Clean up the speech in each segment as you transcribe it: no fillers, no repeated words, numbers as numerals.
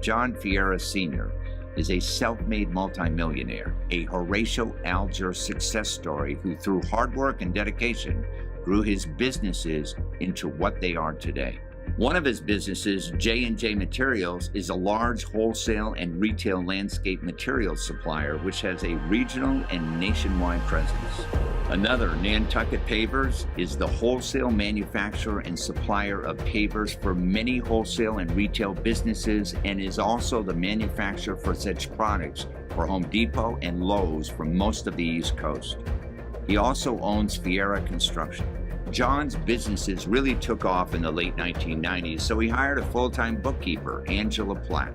Jon Ferreira Sr. is a self-made multimillionaire, a Horatio Alger success story who, through hard work and dedication, grew his businesses into what they are today. One of his businesses, J&J Materials, is a large wholesale and retail landscape materials supplier which has a regional and nationwide presence. Another, Nantucket Pavers, is the wholesale manufacturer and supplier of pavers for many wholesale and retail businesses and is also the manufacturer for such products for Home Depot and Lowe's from most of the East Coast. He also owns Ferreira Construction. John's businesses really took off in the late 1990s, so he hired a full-time bookkeeper, Angela Platt,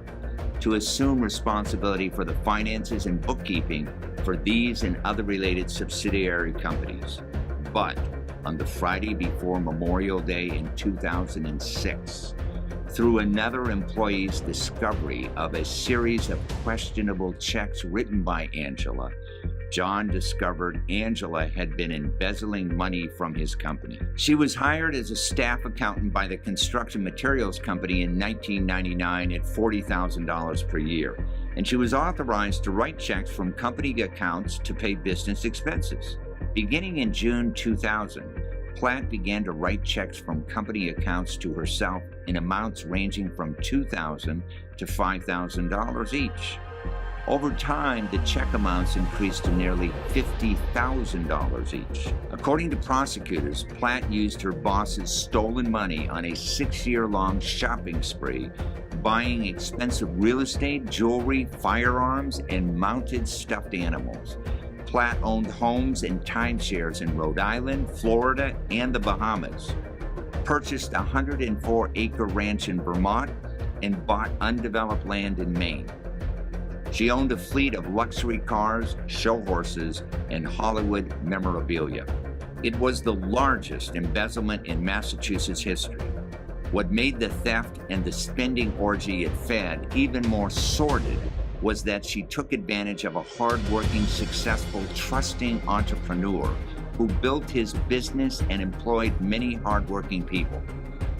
to assume responsibility for the finances and bookkeeping for these and other related subsidiary companies. But on the Friday before Memorial Day in 2006, through another employee's discovery of a series of questionable checks written by Angela, John discovered Angela had been embezzling money from his company. She was hired as a staff accountant by the construction materials company in 1999 at $40,000 per year, and she was authorized to write checks from company accounts to pay business expenses. Beginning in June 2000, Platt began to write checks from company accounts to herself in amounts ranging from $2,000 to $5,000 each. Over time, the check amounts increased to nearly $50,000 each. According to prosecutors, Platt used her boss's stolen money on a 6-year-long shopping spree, buying expensive real estate, jewelry, firearms, and mounted stuffed animals. Platt owned homes and timeshares in Rhode Island, Florida, and the Bahamas, purchased a 104-acre ranch in Vermont, and bought undeveloped land in Maine. She owned a fleet of luxury cars, show horses, and Hollywood memorabilia. It was the largest embezzlement in Massachusetts history. What made the theft and the spending orgy it fed even more sordid was that she took advantage of a hard-working, successful, trusting entrepreneur who built his business and employed many hard-working people.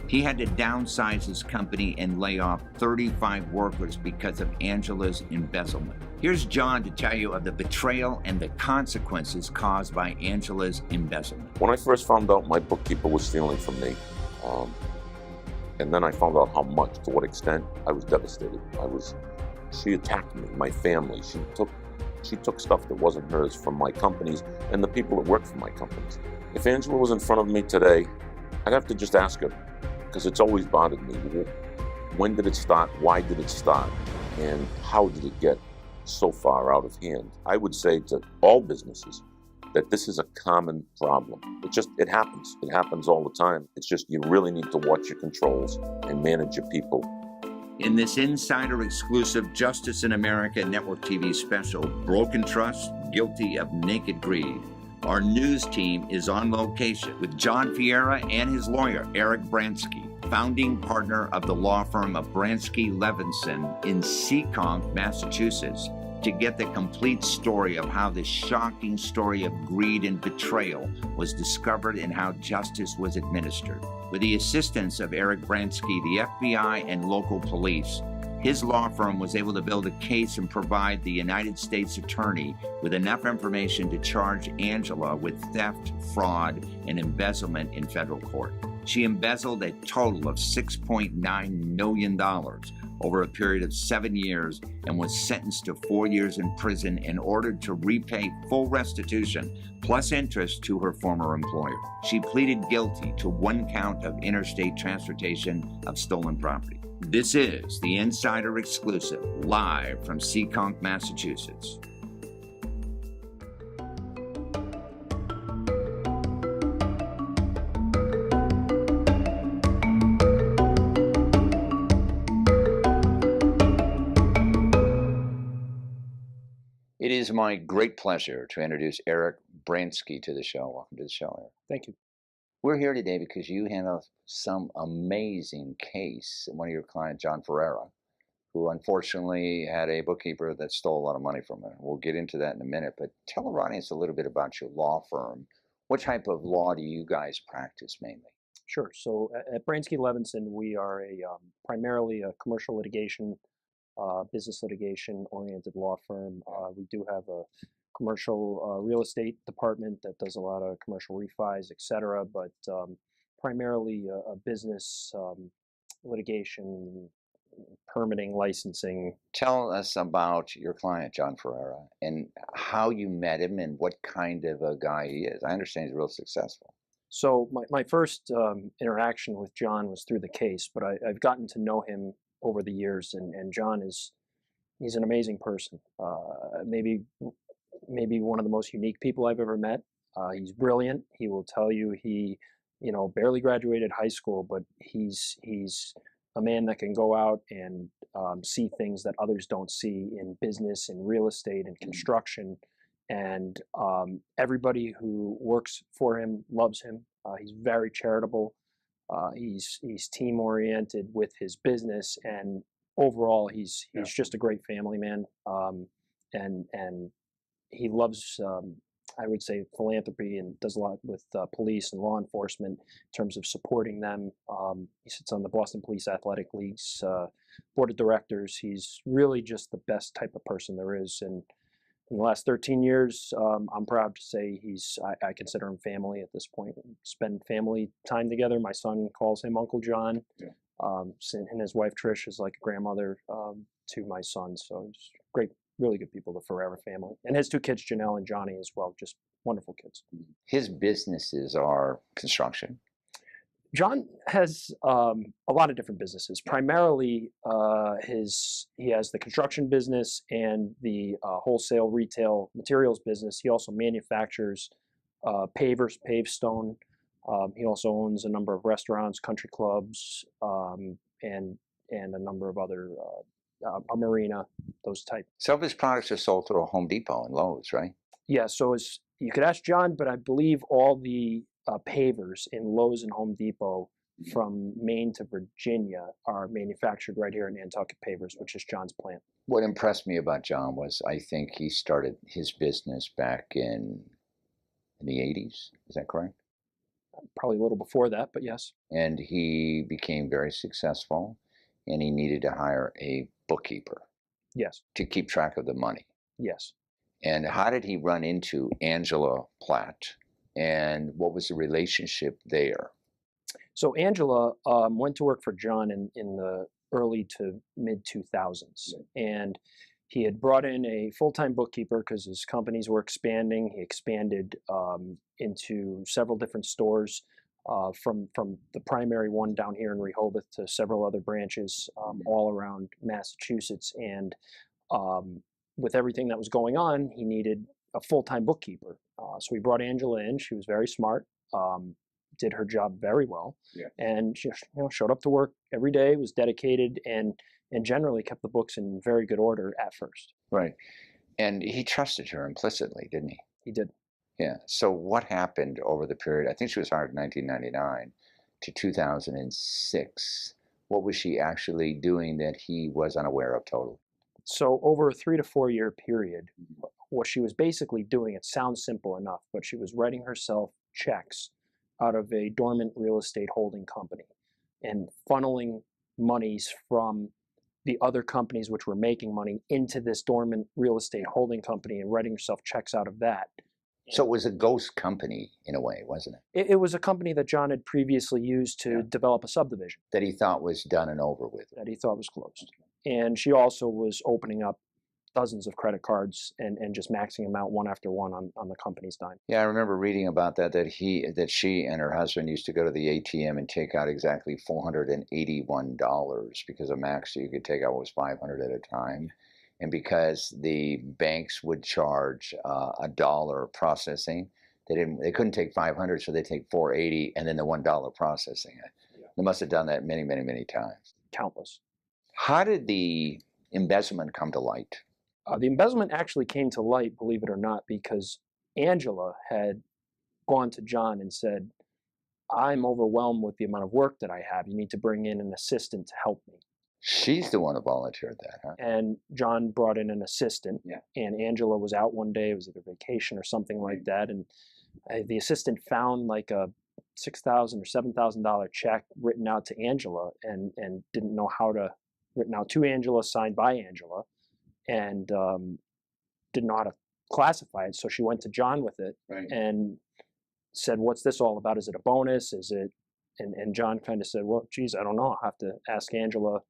He had to downsize his company and lay off 35 workers because of Angela's embezzlement. Here's John to tell you of the betrayal and the consequences caused by Angela's embezzlement. When I first found out my bookkeeper was stealing from me, and then I found out how much, to what extent, I was devastated. She attacked me, my family. She took stuff that wasn't hers from my companies and the people that worked for my companies. If Angela was in front of me today, I'd have to just ask her, because it's always bothered me. When did it start? Why did it start? And how did it get so far out of hand? I would say to all businesses that this is a common problem. It happens. It happens all the time. It's just you really need to watch your controls and manage your people. In this insider exclusive Justice in America Network TV special, Broken Trust, Guilty of Naked Greed, our news team is on location with Jon Ferreira and his lawyer, Eric Brainsky, founding partner of the law firm of Brainsky Levinson in Seekonk, Massachusetts, to get the complete story of how this shocking story of greed and betrayal was discovered and how justice was administered. With the assistance of Eric Brainsky, the FBI, and local police, his law firm was able to build a case and provide the United States Attorney with enough information to charge Angela with theft, fraud, and embezzlement in federal court. She embezzled a total of $6.9 million over a period of 7 years and was sentenced to 4 years in prison and ordered to repay full restitution plus interest to her former employer. She pleaded guilty to 1 count of interstate transportation of stolen property. This is the Insider Exclusive, live from Seekonk, Massachusetts. It is my great pleasure to introduce Eric Brainsky to the show. Welcome to the show, Eric. Thank you. We're here today because you handle some amazing case. One of your clients, Jon Ferrara, who unfortunately had a bookkeeper that stole a lot of money from him. We'll get into that in a minute, but tell our audience a little bit about your law firm. What type of law do you guys practice mainly? Sure. So at Brainsky Levinson, we are primarily a commercial litigation business litigation-oriented law firm. We do have a commercial real estate department that does a lot of commercial refis, et cetera, but primarily a business litigation, permitting, licensing. Tell us about your client, Jon Ferreira, and how you met him and what kind of a guy he is. I understand he's real successful. So my first interaction with John was through the case, but I've gotten to know him over the years, and John he's an amazing person. Maybe one of the most unique people I've ever met. He's brilliant. He will tell you he, barely graduated high school, but he's a man that can go out and see things that others don't see in business, in real estate, and construction. And everybody who works for him loves him. He's very charitable. He's team oriented with his business, and overall, he's just a great family man. And he loves, I would say, philanthropy, and does a lot with police and law enforcement in terms of supporting them. He sits on the Boston Police Athletic League's board of directors. He's really just the best type of person there is. And in the last 13 years, I'm proud to say I consider him family at this point. We spend family time together. My son calls him Uncle John. Yeah. And his wife Trish is like a grandmother to my son. So it's great, really good people, the Ferreira family. And his two kids, Janelle and Johnny, as well. Just wonderful kids. His businesses are construction. John has a lot of different businesses. Primarily, he has the construction business and the wholesale retail materials business. He also manufactures pavers, pavestone. He also owns a number of restaurants, country clubs, and a number of other, a marina, those type. Some of his products are sold through a Home Depot and Lowe's, right? Yeah, so you could ask John, but I believe all the pavers in Lowe's and Home Depot from Maine to Virginia are manufactured right here in Nantucket Pavers, which is John's plant. What impressed me about John was I think he started his business back in the 80s. Is that correct? Probably a little before that, but yes. And he became very successful, and he needed to hire a bookkeeper. Yes. To keep track of the money. Yes. And how did he run into Angela Platt? And what was the relationship there? So Angela went to work for John in the early to mid 2000s. And he had brought in a full-time bookkeeper because his companies were expanding. He expanded into several different stores from the primary one down here in Rehoboth to several other branches all around Massachusetts. And with everything that was going on, he needed a full-time bookkeeper. So we brought Angela in. She was very smart, did her job very well, and she showed up to work every day, was dedicated, and generally kept the books in very good order at first. Right. And he trusted her implicitly, didn't he? He did. Yeah. So what happened over the period? I think she was hired in 1999 to 2006. What was she actually doing that he was unaware of totally? So over a 3 to 4 year period, what she was basically doing, it sounds simple enough, but she was writing herself checks out of a dormant real estate holding company and funneling monies from the other companies which were making money into this dormant real estate holding company and writing herself checks out of that. So it was a ghost company in a way, wasn't it? It was a company that John had previously used to develop a subdivision. That he thought was done and over with. That he thought was closed. And she also was opening up dozens of credit cards and just maxing them out one after one on the company's dime. Yeah, I remember reading about that she and her husband used to go to the ATM and take out exactly $481 because a max you could take out was $500 at a time. And because the banks would charge $1 processing, they couldn't take 500, so they take 480 and then the $1 processing it. Yeah. They must have done that many, many, many times. Countless. How did the embezzlement come to light? The embezzlement actually came to light, believe it or not, because Angela had gone to John and said, I'm overwhelmed with the amount of work that I have. You need to bring in an assistant to help me. She's the one who volunteered that, huh? And John brought in an assistant, and Angela was out one day. It was either vacation or something like that. And the assistant found like a $6,000 or $7,000 check written out to Angela and didn't know how to written out to Angela, signed by Angela, and didn't know how to classify it. So she went to John with it and said, "What's this all about? Is it a bonus? Is it?" And John kind of said, "Well, geez, I don't know. I'll have to ask Angela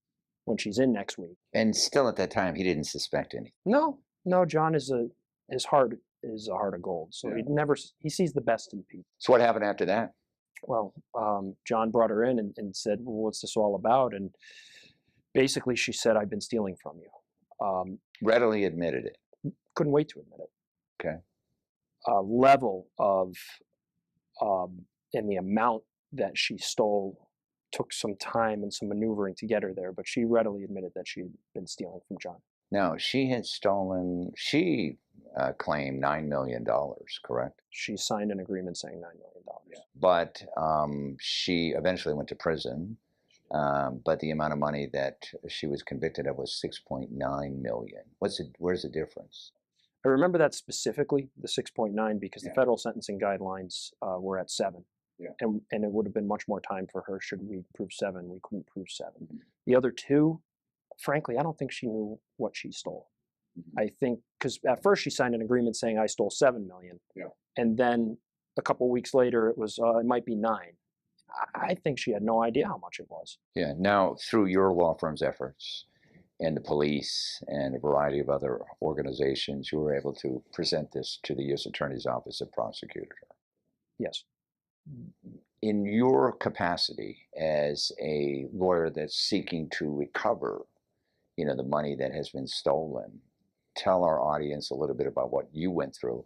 when she's in next week." And still at that time, he didn't suspect anything. No, John his heart is a heart of gold. So he sees the best in people. So what happened after that? Well, John brought her in and said, "Well, what's this all about?" And basically she said, "I've been stealing from you." Readily admitted it. Couldn't wait to admit it. Okay. Level of and the amount that she stole took some time and some maneuvering to get her there, but she readily admitted that she had been stealing from John. Now, she had stolen, she claimed $9 million, correct? She signed an agreement saying $9 million. Yeah. But she eventually went to prison, but the amount of money that she was convicted of was $6.9 million. Where's the difference? I remember that specifically, the 6.9, because the federal sentencing guidelines were at 7. Yeah. And it would have been much more time for her should we prove 7. We couldn't prove 7. Mm-hmm. The other 2, frankly, I don't think she knew what she stole. Mm-hmm. I think because at first she signed an agreement saying I stole $7 million. Yeah. And then a couple of weeks later it was it might be 9. I think she had no idea how much it was. Yeah. Now, through your law firm's efforts and the police and a variety of other organizations, you were able to present this to the U.S. Attorney's Office and prosecute her. Yes. In your capacity as a lawyer that's seeking to recover, the money that has been stolen, tell our audience a little bit about what you went through.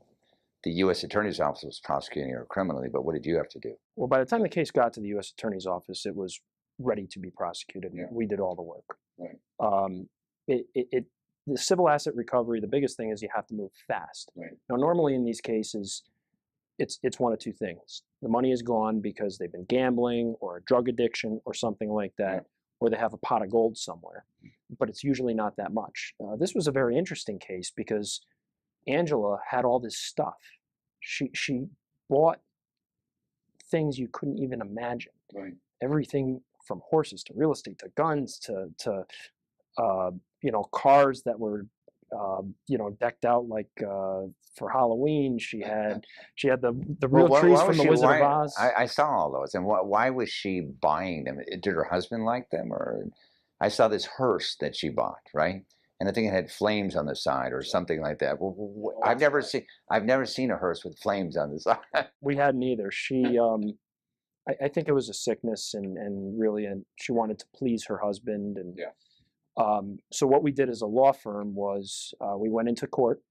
The U.S. Attorney's Office was prosecuting her criminally, but what did you have to do? Well, by the time the case got to the U.S. Attorney's Office, it was ready to be prosecuted. Yeah. We did all the work. Right. The civil asset recovery, the biggest thing is you have to move fast. Right. Now, normally in these cases, it's one of 2 things. The money is gone because they've been gambling or a drug addiction or something like that, or they have a pot of gold somewhere. But it's usually not that much. This was a very interesting case because Angela had all this stuff. She bought things you couldn't even imagine. Right. Everything from horses to real estate to guns to cars that were decked out like for Halloween. She had the real trees from the Wizard of Oz. I saw all those. And why was she buying them? Did her husband like them? Or I saw this hearse that she bought, right? And I think it had flames on the side or something like that. I've never seen a hearse with flames on the side. We hadn't either. She I think it was a sickness and really she wanted to please her husband and so what we did as a law firm was we went into court,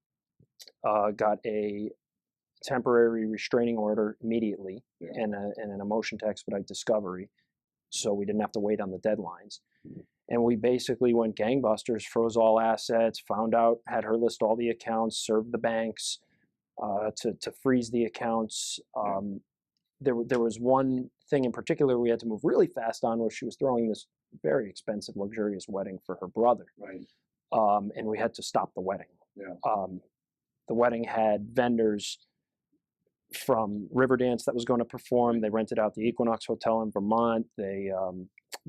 got a temporary restraining order immediately and a motion to expedite discovery, so we didn't have to wait on the deadlines. And we basically went gangbusters, froze all assets, had her list all the accounts, served the banks to freeze the accounts. There was one thing in particular we had to move really fast on, where she was throwing this very expensive, luxurious wedding for her brother. Right. And we had to stop the wedding. Yeah. The wedding had vendors from Riverdance that was going to perform. They rented out the Equinox Hotel in Vermont. They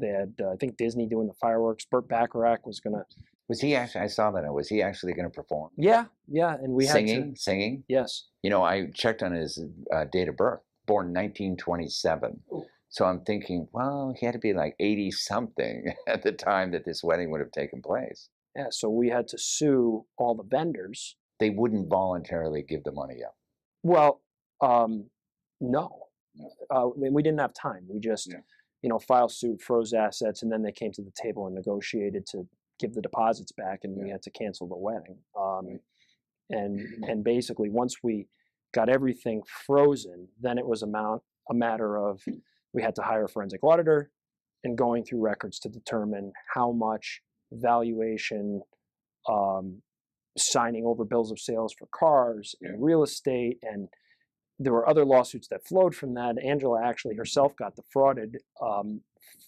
had, I think, Disney doing the fireworks. Burt Bacharach was going to... Was he actually, I saw that, was he actually going to perform? Yeah, and we Singing? Yes. I checked on his date of birth, born 1927. Ooh. So I'm thinking, well, he had to be like 80-something at the time that this wedding would have taken place. Yeah, so we had to sue all the vendors. They wouldn't voluntarily give the money up. Well, no. We didn't have time. We just, filed suit, froze assets, and then they came to the table and negotiated to give the deposits back, and we had to cancel the wedding. And basically, once we got everything frozen, then it was a matter of we had to hire a forensic auditor and going through records to determine how much valuation, signing over bills of sales for cars and real estate. And there were other lawsuits that flowed from that. Angela actually herself got defrauded from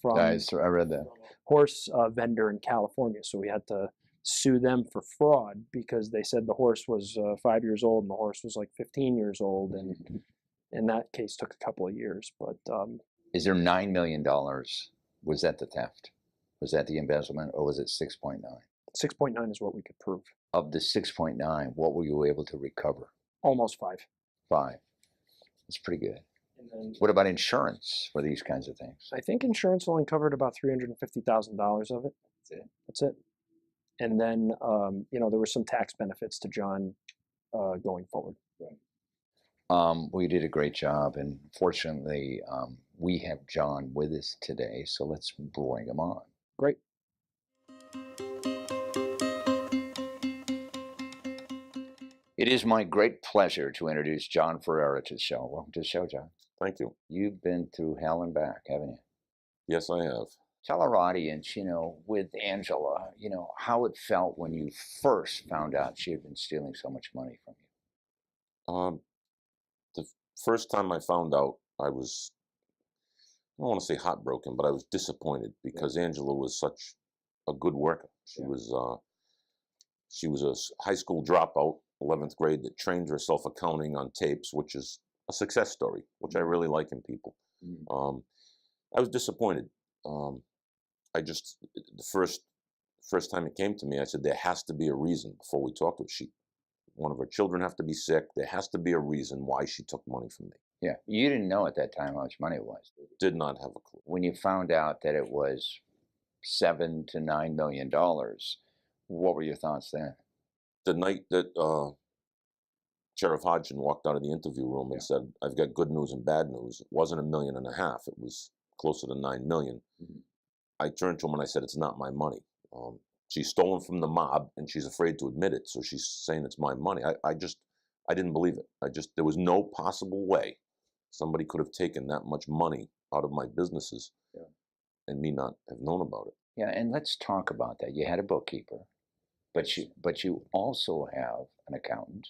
I read that. Horse vendor in California. So we had to sue them for fraud because they said the horse was 5 years old and the horse was like 15 years old. And that case took a couple of years. But is there $9 million? Was that the theft? Was that the embezzlement, or was it 6.9? 6.9 is what we could prove. Of the 6.9, what were you able to recover? Almost 5. 5. That's pretty good. And then What about insurance for these kinds of things? I think insurance only covered about $350,000 of it. That's it. That's it. And then, there were some tax benefits to John going forward. Well, you did a great job, and fortunately, we have John with us today, so let's bring him on. Great. It is my great pleasure to introduce Jon Ferreira to the show. Welcome to the show, John. Thank you. You've been through hell and back, haven't you? Yes, I have. Tell our audience, with Angela, how it felt when you first found out she had been stealing so much money from you. The first time I found out, I was, I don't want to say heartbroken, but I was disappointed because Angela was such a good worker. She was a high school dropout, 11th grade, that trained herself accounting on tapes, which is a success story, which I really like in people. I was disappointed. The first time it came to me, I said, there has to be a reason before we talk to her. One of her children have to be sick. There has to be a reason why she took money from me. Yeah, you didn't know at that time how much money it was. Did not have a clue. When you found out that it was $7 to $9 million, what were your thoughts then? The night that Sheriff Hodgson walked out of the interview room and said, I've got good news and bad news, it wasn't $1.5 million. It was closer to $9 million. I turned to him and I said, it's not my money. She's stolen from the mob and she's afraid to admit it. So she's saying it's my money. I didn't believe it. There was no possible way somebody could have taken that much money out of my businesses and me not have known about it. Yeah, and let's talk about that. You had a bookkeeper, but you also have an accountant,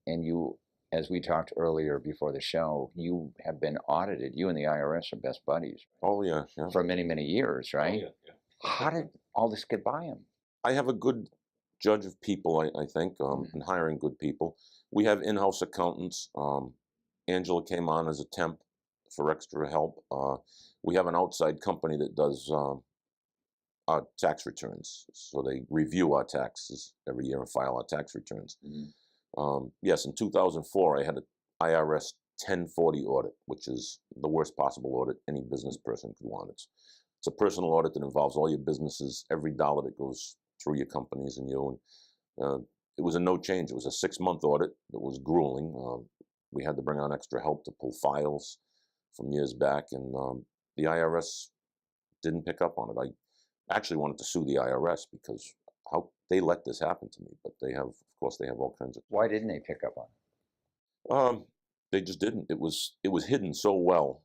and you, as we talked earlier before the show, you have been audited. You and the IRS are best buddies. Oh yeah. For many, many years, right? Oh, yeah. How did all this get by him? I have a good judge of people, I think, in hiring good people. We have in-house accountants. Angela came on as a temp for extra help. We have an outside company that does our tax returns. So they review our taxes every year and file our tax returns. Yes, in 2004, I had an IRS 1040 audit, which is the worst possible audit any business person could want. It's a personal audit that involves all your businesses, every dollar that goes through your companies and you. And it was a no change. It was a 6-month audit that was grueling. We had to bring on extra help to pull files from years back, and the IRS didn't pick up on it. I actually wanted to sue the IRS because how they let this happen to me, but they have, of course, they have all kinds of. Why didn't they pick up on it? They just didn't. It was hidden so well.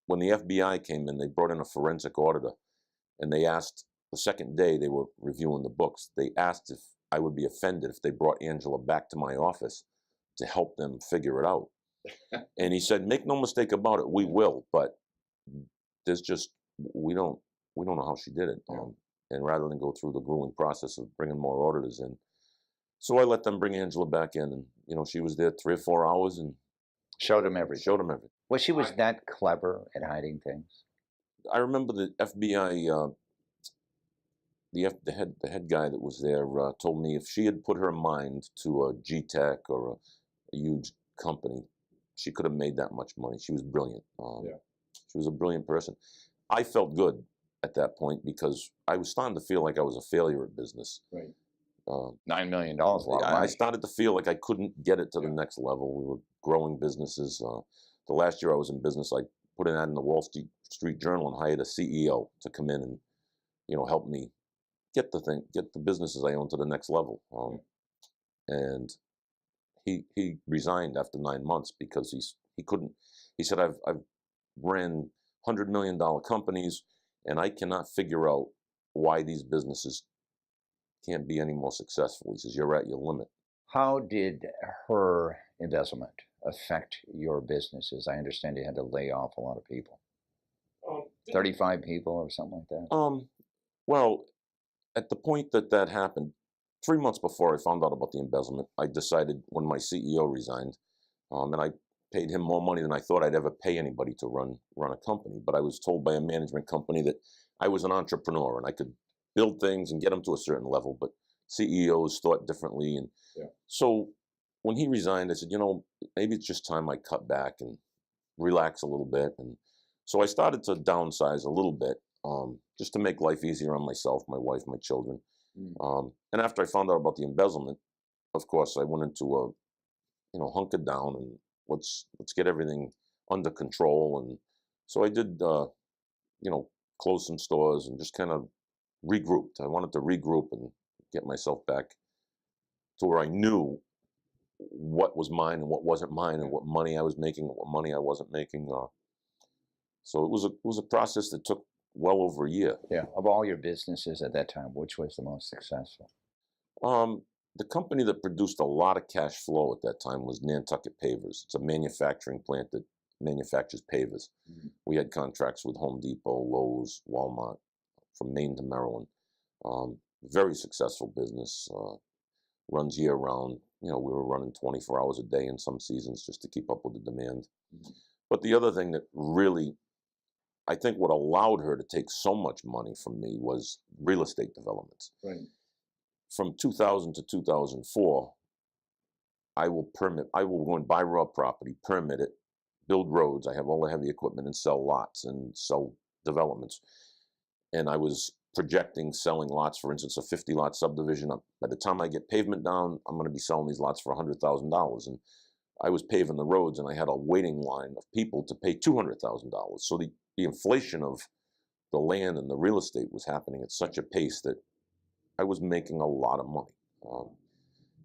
When the FBI came in, they brought in a forensic auditor, and they asked, the second day they were reviewing the books, they asked if I would be offended if they brought Angela back to my office to help them figure it out. And he said, make no mistake about it, we will, but there's just, we don't know how she did it. And rather than go through the grueling process of bringing more auditors in, so I let them bring Angela back in, and she was there 3 or 4 hours and showed them everything. Well, she was that clever at hiding things. I remember the FBI, the head guy that was there told me if she had put her mind to a G-Tech or a huge company, she could have made that much money. She was brilliant. She was a brilliant person. I felt good at that point because I was starting to feel like I was a failure at business. Right. $9 million, a lot of money. I started to feel like I couldn't get it to the next level. We were growing businesses. The last year I was in business, I put an ad in the Wall Street Journal and hired a CEO to come in and, help me get the businesses I own to the next level. And he resigned after 9 months because he couldn't. He said, I've ran $100 million companies, and I cannot figure out why these businesses can't be any more successful. He says, you're at your limit. How did her embezzlement affect your businesses? I understand you had to lay off a lot of people. 35 people or something like that? Well, at the point that happened, 3 months before I found out about the embezzlement, I decided when my CEO resigned, and I paid him more money than I thought I'd ever pay anybody to run a company. But I was told by a management company that I was an entrepreneur and I could build things and get them to a certain level, but CEOs thought differently. And so when he resigned, I said, maybe it's just time I cut back and relax a little bit. And so I started to downsize a little bit, just to make life easier on myself, my wife, my children. And after I found out about the embezzlement, of course, I went into hunkered down and let's get everything under control. And so I did, close some stores and just kind of regrouped. I wanted to regroup and get myself back to where I knew what was mine and what wasn't mine, and what money I was making and what money I wasn't making. So it was a process that took well over a year. Yeah. Of all your businesses at that time, which was the most successful? The company that produced a lot of cash flow at that time was Nantucket Pavers. It's a manufacturing plant that manufactures pavers. We had contracts with Home Depot, Lowe's, Walmart, from Maine to Maryland. Very successful business. Runs year round. We were running 24 hours a day in some seasons just to keep up with the demand. But the other thing that really, I think what allowed her to take so much money from me was real estate developments. Right. From 2000 to 2004, I will go and buy raw property, permit it, build roads. I have all the heavy equipment, and sell lots and sell developments. And I was projecting selling lots, for instance, a 50-lot subdivision. By the time I get pavement down, I'm going to be selling these lots for $100,000. And I was paving the roads, and I had a waiting line of people to pay $200,000. So the inflation of the land and the real estate was happening at such a pace that I was making a lot of money.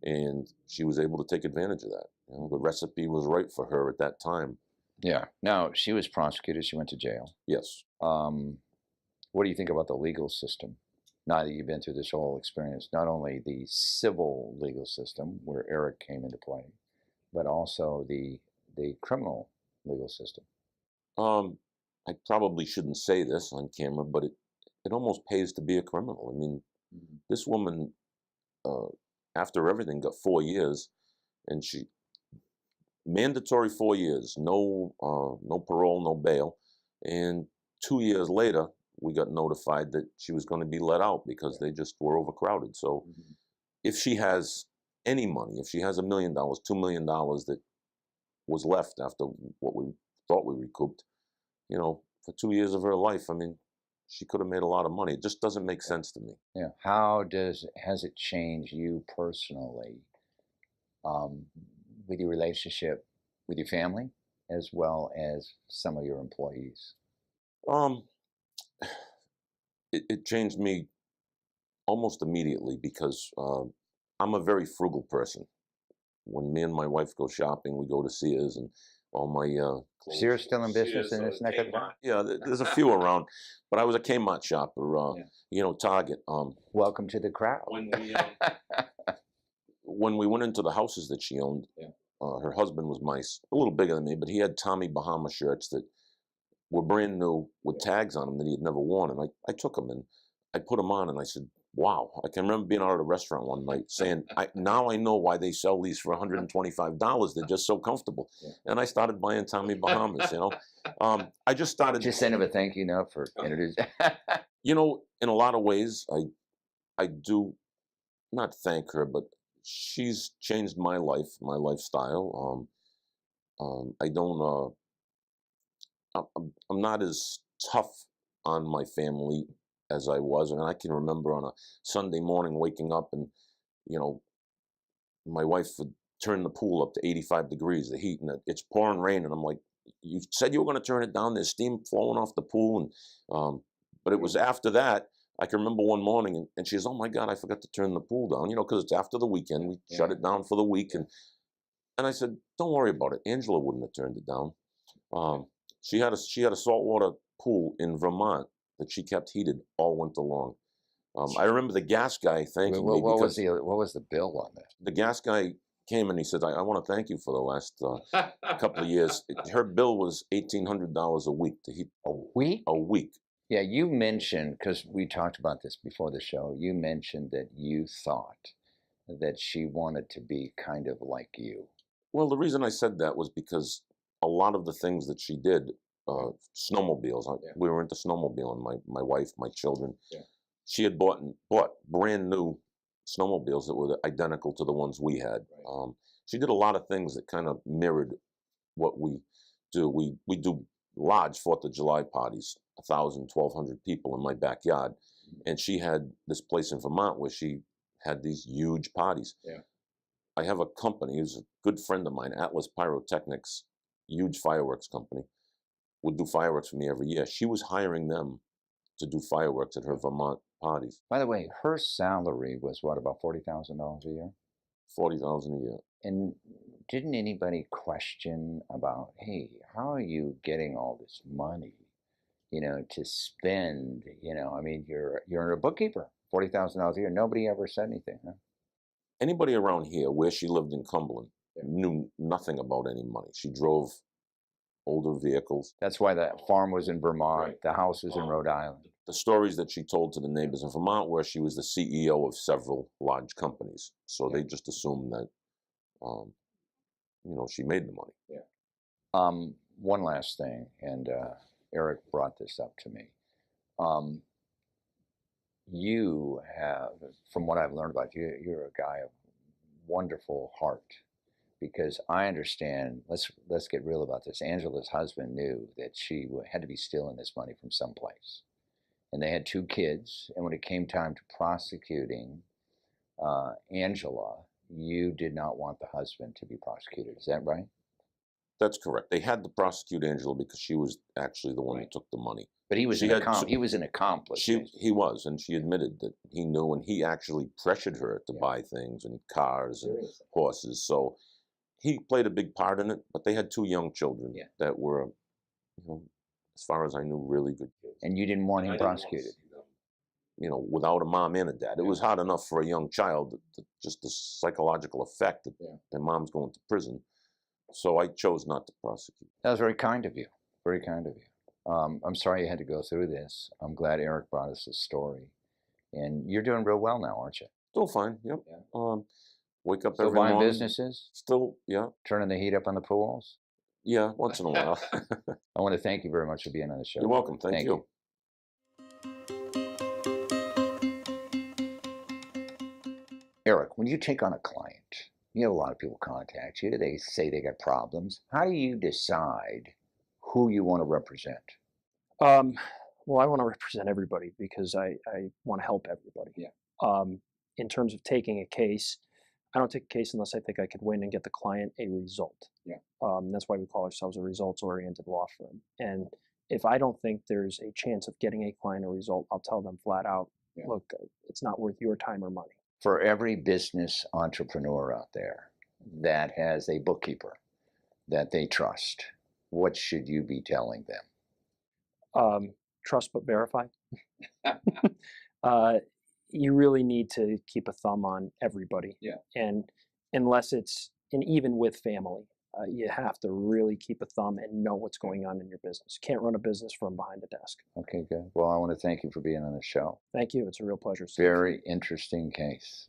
And she was able to take advantage of that. The recipe was right for her at that time. Yeah. Now, she was prosecuted. She went to jail. Yes. What do you think about the legal system? Now that you've been through this whole experience, not only the civil legal system where Eric came into play, but also the criminal legal system. I probably shouldn't say this on camera, but it almost pays to be a criminal. I mean, this woman, after everything, got 4 years, and she mandatory 4 years, no parole, no bail, and 2 years later, we got notified that she was going to be let out because they just were overcrowded. So if she has any money, if she has $1 million, $2 million that was left after what we thought we recouped, for 2 years of her life, I mean, she could have made a lot of money. It just doesn't make sense to me. Yeah. How has it changed you personally, with your relationship with your family as well as some of your employees? It changed me almost immediately because I'm a very frugal person. When me and my wife go shopping, we go to Sears, and all my clothes. Sears still in business in this neck of the town? Yeah, there's a few around, but I was a Kmart shopper. Target. Welcome to the crowd. When we went into the houses that she owned, her husband was a little bigger than me, but he had Tommy Bahama shirts that were brand new with tags on them that he had never worn. And I took them and I put them on, and I said, wow. I can remember being out at a restaurant one night saying, now I know why they sell these for $125. They're just so comfortable. And I started buying Tommy Bahamas, I just started. Just send him a thank you note for introducing. In a lot of ways, I do not thank her, but she's changed my life, my lifestyle. I don't, I'm not as tough on my family as I was. And I can remember on a Sunday morning waking up and, my wife would turn the pool up to 85 degrees, the heat, and it's pouring rain. And I'm like, you said you were going to turn it down. There's steam flowing off the pool. And, but it was after that, I can remember one morning and she's, oh my God, I forgot to turn the pool down, because it's after the weekend. We shut it down for the week. And I said, don't worry about it. Angela wouldn't have turned it down. She had a saltwater pool in Vermont that she kept heated all winter long. I remember the gas guy thanking me. What was the bill on that? The gas guy came and he said, I want to thank you for the last couple of years. Her bill was $1,800 a week to heat. A week? A week. Yeah, you mentioned, because we talked about this before the show, you mentioned that you thought that she wanted to be kind of like you. Well, the reason I said that was because a lot of the things that she did snowmobiles. Yeah. We were into snowmobiling. My wife, my children. Yeah. She had bought brand new snowmobiles that were identical to the ones we had. Right. She did a lot of things that kind of mirrored what we do. We do large 4th of July parties, 1,000, 1,200 people in my backyard. And she had this place in Vermont where she had these huge parties. Yeah. I have a company who's a good friend of mine, Atlas Pyrotechnics, huge fireworks company, would do fireworks for me every year. She was hiring them to do fireworks at her Vermont parties. By the way, her salary was what, about $40,000 a year? $40,000 a year. And didn't anybody question about, hey, how are you getting all this money, to spend? I mean, you're a bookkeeper, $40,000 a year. Nobody ever said anything, huh? Anybody around here where she lived in Cumberland knew nothing about any money. She drove older vehicles. That's why the farm was in Vermont, Right. the house was in Rhode Island. The stories that she told to the neighbors in Vermont were she was the CEO of several large companies. So they just assumed that, she made the money. One last thing, and Eric brought this up to me. You have, from what I've learned about you, you're a guy of wonderful heart. Because I understand, let's get real about this. Angela's husband knew that she had to be stealing this money from someplace. And they had 2 kids, and when it came time to prosecuting Angela, you did not want the husband to be prosecuted. Is that right? That's correct. They had to prosecute Angela because she was actually the one who took the money. But he was he was an accomplice. He was, and she admitted that he knew, and he actually pressured her to buy things and cars and horses. So he played a big part in it, but they had 2 young children that were, as far as I knew, really good kids. And you didn't want him prosecuted? Without a mom and a dad. It was hard enough for a young child, just the psychological effect that their mom's going to prison. So I chose not to prosecute. That was very kind of you. Very kind of you. I'm sorry you had to go through this. I'm glad Eric brought us this story. And you're doing real well now, aren't you? Still fine, yep. Wake up Still every buying morning. businesses? Still, yeah. Turning the heat up on the pools? Yeah, once in a while. I want to thank you very much for being on the show. You're welcome. Thank you. Eric, when you take on a client, you have a lot of people contact you. They say they got problems. How do you decide who you want to represent? Well, I want to represent everybody because I want to help everybody. Yeah. In terms of taking a case, I don't take a case unless I think I could win and get the client a result. Yeah. That's why we call ourselves a results-oriented law firm. And if I don't think there's a chance of getting a client a result, I'll tell them flat out, look, it's not worth your time or money. For every business entrepreneur out there that has a bookkeeper that they trust, what should you be telling them? Trust but verify. You really need to keep a thumb on everybody. Yeah. And unless and even with family, you have to really keep a thumb and know what's going on in your business. Can't run a business from behind a desk. Okay, good. Well, I want to thank you for being on the show. Thank you. It's a real pleasure, Steve. Very interesting case.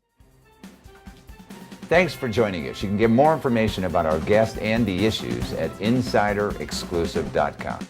Thanks for joining us. You can get more information about our guest and the issues at insiderexclusive.com.